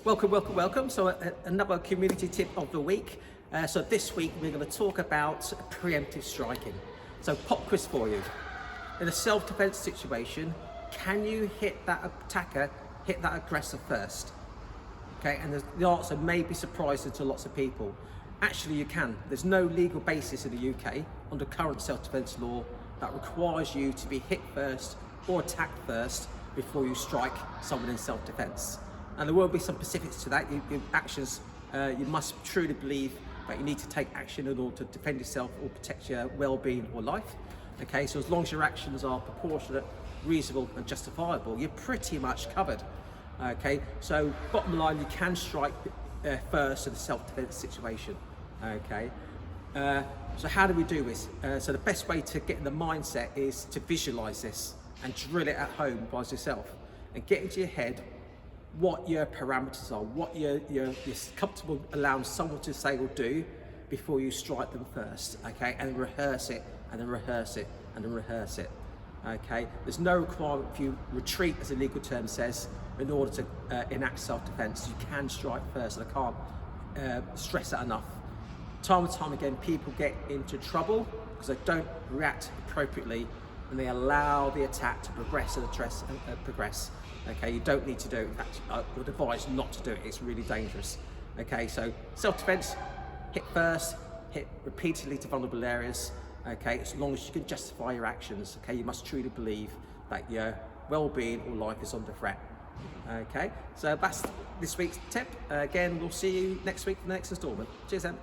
Welcome. So another community tip of the week. So this week we're going to talk about preemptive striking. So pop quiz for you. In a self-defense situation, can you hit that attacker, hit that aggressor first? Okay, and the answer may be surprising to lots of people. Actually you can. There's no legal basis in the UK under current self-defense law that requires you to be hit first or attacked first before you strike someone in self-defense. And there will be some specifics to that. Your actions, you must truly believe that you need to take action in order to defend yourself or protect your well-being or life. Okay, so as long as your actions are proportionate, reasonable and justifiable, you're pretty much covered. Okay, so bottom line, you can strike first in a self-defense situation. Okay, so how do we do this? So the best way to get in the mindset is to visualize this and drill it at home by yourself and get into your head what your parameters are, what you're comfortable allowing someone to say or do before you strike them first, okay? And rehearse it, and then rehearse it, and then rehearse it, okay? There's no requirement for you retreat, as the legal term says, in order to enact self-defense. You can strike first, and I can't stress that enough. Time and time again, people get into trouble because they don't react appropriately and they allow the attack to progress and progress. Okay, you don't need to do it. In fact, I would advise not to do it. It's really dangerous. Okay, so self-defense, hit first, hit repeatedly to vulnerable areas. Okay, as long as you can justify your actions. Okay, you must truly believe that your well-being or life is under threat. Okay, so that's this week's tip. Again, we'll see you next week for the next installment. Cheers then.